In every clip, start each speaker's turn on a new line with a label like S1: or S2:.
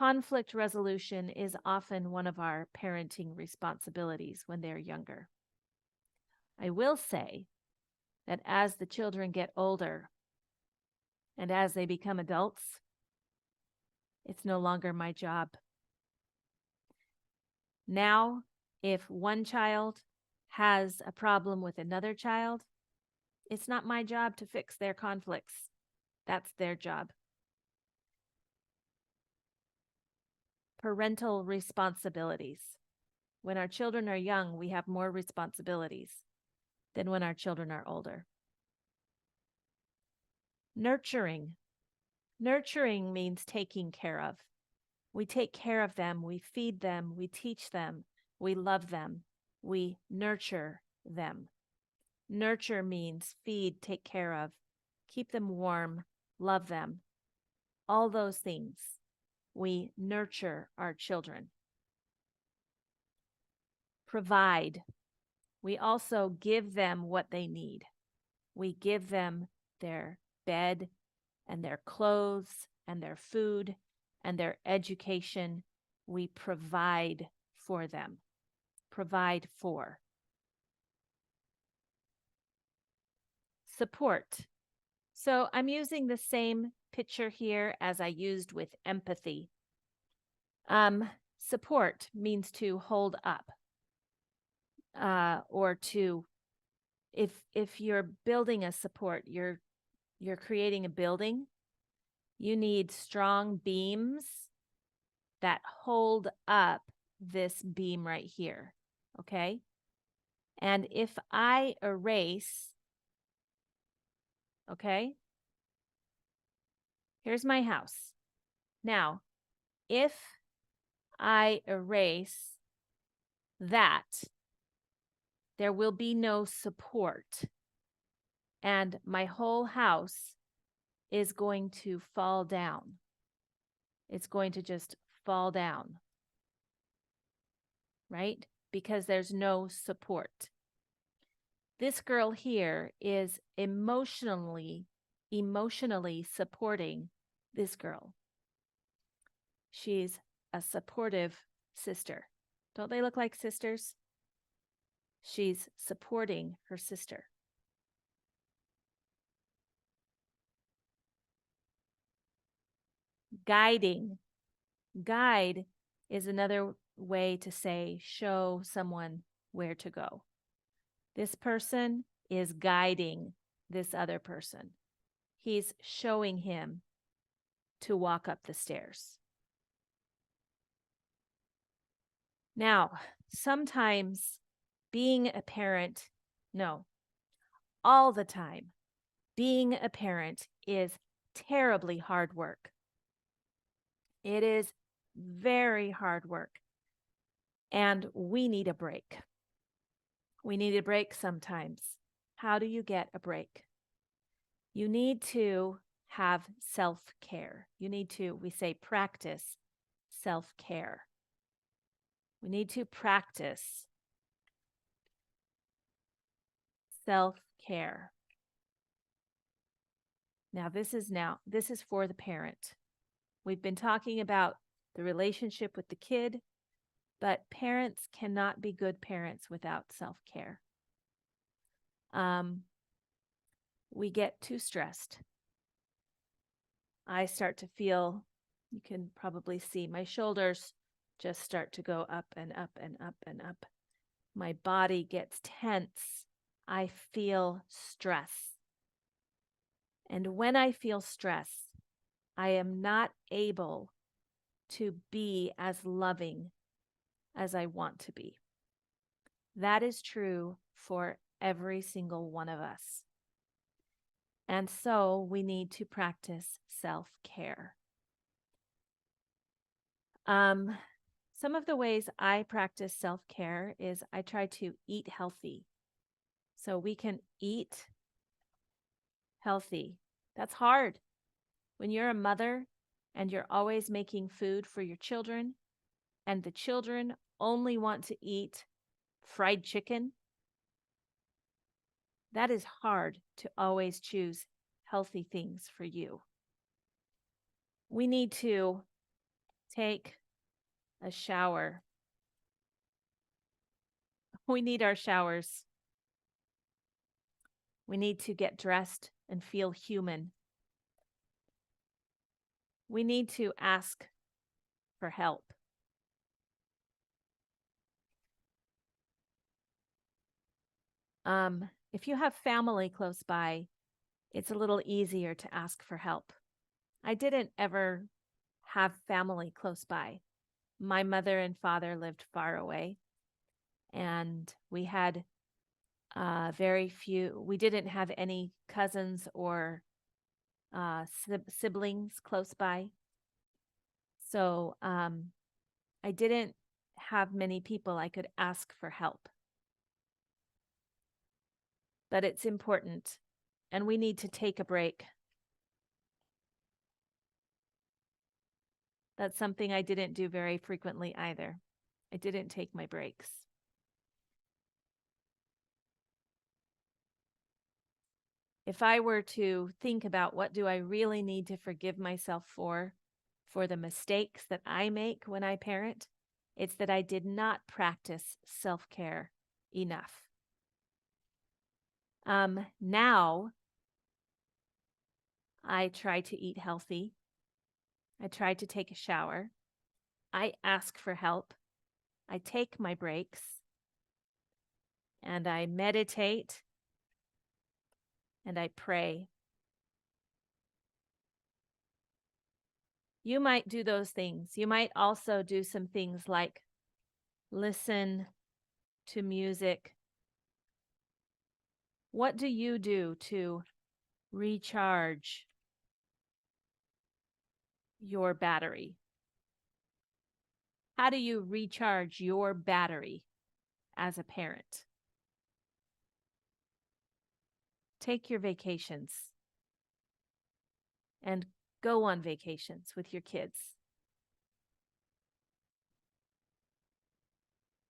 S1: conflict resolution is often one of our parenting responsibilities when they're younger. I will say that as the children get older and as they become adults, it's no longer my job. Now, if one child has a problem with another child, it's not my job to fix their conflicts. That's their job. Parental responsibilities. When our children are young, we have more responsibilities than when our children are older. Nurturing. Nurturing means taking care of. We take care of them, we feed them, we teach them, we love them, we nurture them. Nurture means feed, take care of, keep them warm, love them. All those things. We nurture our children. Provide. We also give them what they need. We give them their bed and their clothes and their food and their education. We provide for them. Provide for. Support. So I'm using the same picture here as I used with empathy. Support means to hold up, or to, if you're building a support, you're creating a building, you need strong beams that hold up this beam right here, okay? And if I erase, okay, here's my house. Now, if I erase that, there will be no support, and my whole house is going to fall down. It's going to just fall down, right? Because there's no support. This girl here is emotionally supporting this girl. She's a supportive sister. Don't they look like sisters? She's supporting her sister. Guiding. Guide is another way to say show someone where to go. This person is guiding this other person. He's showing him to walk up the stairs. Now, sometimes being a parent, no, all the time, being a parent is terribly hard work. It is very hard work. And we need a break. We need a break sometimes. How do you get a break? You need to have self-care. You need to, we say, practice self-care. We need to practice self-care. Now, this is for the parent. We've been talking about the relationship with the kid, but parents cannot be good parents without self-care. We get too stressed. I start to feel, you can probably see my shoulders just start to go up and up and up and up. My body gets tense. I feel stress. And when I feel stress, I am not able to be as loving as I want to be. That is true for every single one of us. And so we need to practice self-care. Some of the ways I practice self-care is I try to eat healthy. So we can eat healthy. That's hard. When you're a mother and you're always making food for your children, and the children only want to eat fried chicken, that is hard to always choose healthy things for you. We need to take a shower. We need our showers. We need to get dressed and feel human. We need to ask for help. If you have family close by, it's a little easier to ask for help. I didn't ever have family close by. My mother and father lived far away, and we had very few, we didn't have any cousins or siblings close by. So I didn't have many people I could ask for help. But it's important, and we need to take a break. That's something I didn't do very frequently either. I didn't take my breaks. If I were to think about what do I really need to forgive myself for the mistakes that I make when I parent, it's that I did not practice self-care enough. Now I try to eat healthy. I try to take a shower. I ask for help. I take my breaks. And I meditate. And I pray. You might do those things. You might also do some things like listen to music. What do you do to recharge your battery? How do you recharge your battery as a parent? Take your vacations and go on vacations with your kids.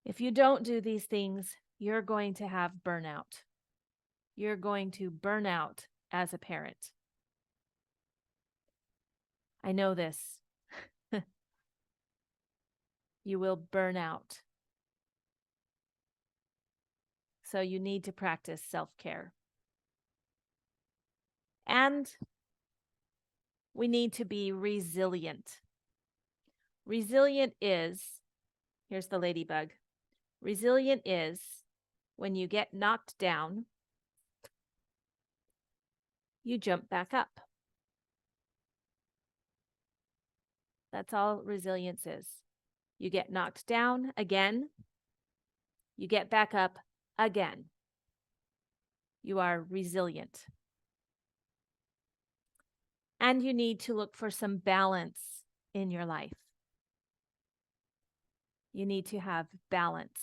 S1: If you don't do these things, you're going to have burnout. You're going to burn out as a parent. I know this. You will burn out. So you need to practice self-care. And we need to be resilient. Resilient is, here's the ladybug. Resilient is when you get knocked down, you jump back up. That's all resilience is. You get knocked down again, you get back up again. You are resilient. And you need to look for some balance in your life. You need to have balance.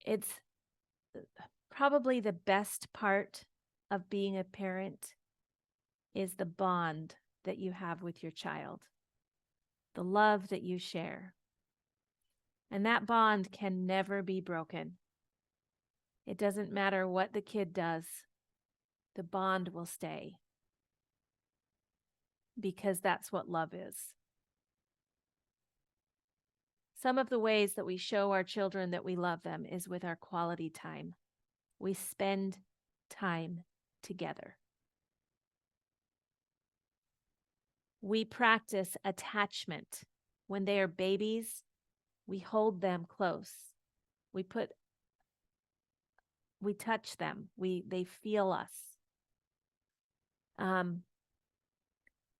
S1: It's probably the best part of being a parent is the bond that you have with your child, the love that you share. And that bond can never be broken. It doesn't matter what the kid does, the bond will stay. Because that's what love is. Some of the ways that we show our children that we love them is with our quality time. We spend time together. We practice attachment. When they are babies, we hold them close. We touch them. They feel us.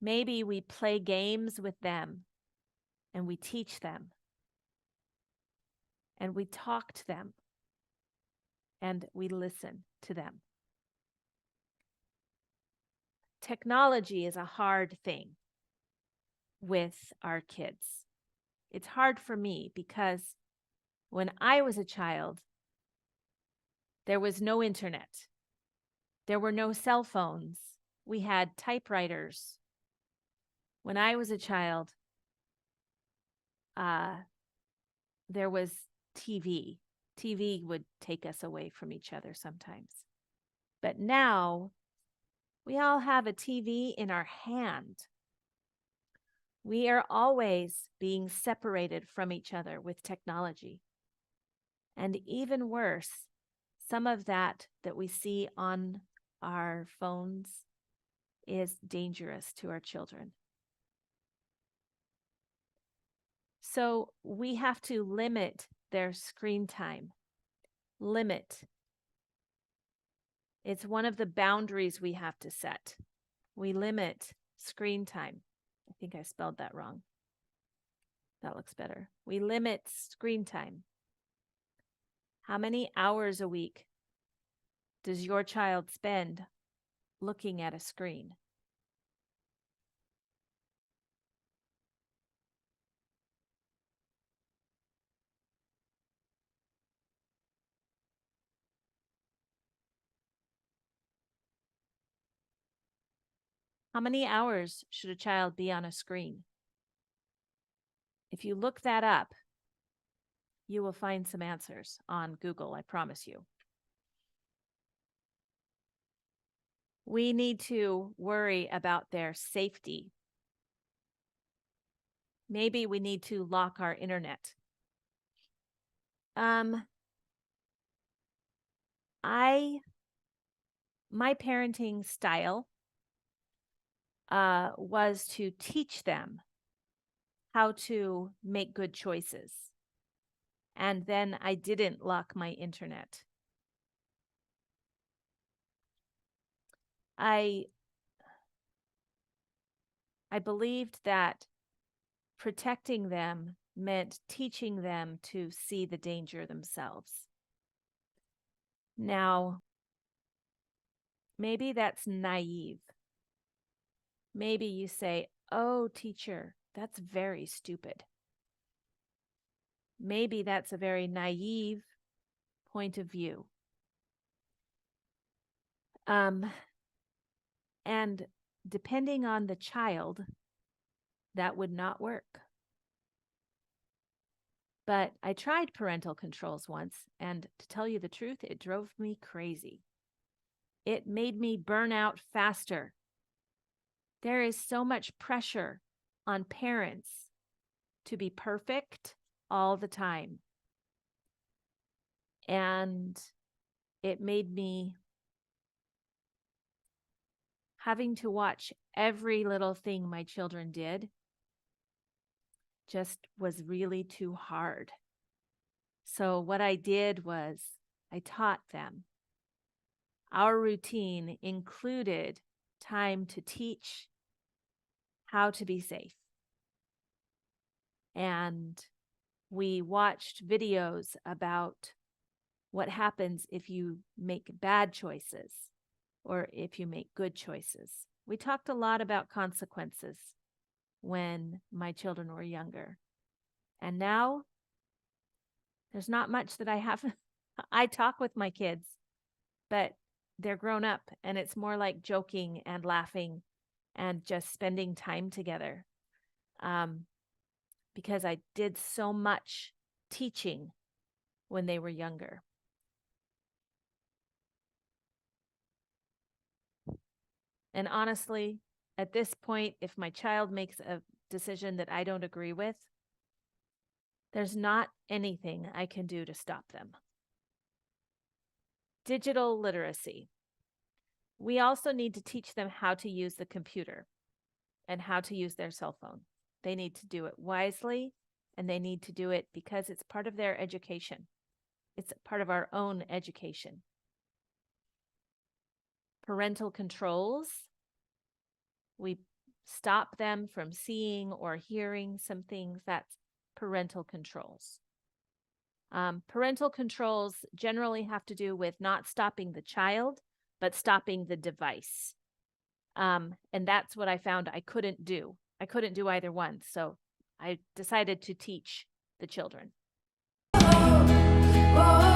S1: Maybe we play games with them and we teach them and we talk to them and we listen to them. Technology is a hard thing with our kids. It's hard for me because when I was a child, there was no internet. There were no cell phones. We had typewriters. When I was a child, there was TV. TV would take us away from each other sometimes. But now We all have a TV in our hand. We are always being separated from each other with technology. And even worse, some of that we see on our phones is dangerous to our children. So we have to limit their screen time. Limit. It's one of the boundaries we have to set. We limit screen time. I think I spelled that wrong. That looks better. We limit screen time. How many hours a week does your child spend looking at a screen? How many hours should a child be on a screen? If you look that up, you will find some answers on Google, I promise you. We need to worry about their safety. Maybe we need to lock our internet. My parenting style was to teach them how to make good choices. And then I didn't lock my internet. I believed that protecting them meant teaching them to see the danger themselves. Now, maybe that's naive. Maybe you say, "Oh, teacher, that's very stupid." Maybe that's a very naive point of view. And depending on the child, that would not work. But I tried parental controls once, and to tell you the truth, it drove me crazy. It made me burn out faster. There is so much pressure on parents to be perfect all the time. And it made me having to watch every little thing my children did just was really too hard. So what I did was I taught them. Our routine included time to teach how to be safe. And we watched videos about what happens if you make bad choices or if you make good choices. We talked a lot about consequences when my children were younger. And now there's not much that I have. I talk with my kids, but they're grown up, and it's more like joking and laughing and just spending time together. Because I did so much teaching when they were younger. And honestly, at this point, if my child makes a decision that I don't agree with, there's not anything I can do to stop them. Digital literacy. We also need to teach them how to use the computer and how to use their cell phone. They need to do it wisely, and they need to do it because it's part of their education. It's part of our own education. Parental controls. We stop them from seeing or hearing some things. That's parental controls. Parental controls generally have to do with not stopping the child, but stopping the device. And that's what I found I couldn't do. I couldn't do either one. So I decided to teach the children. Oh, oh.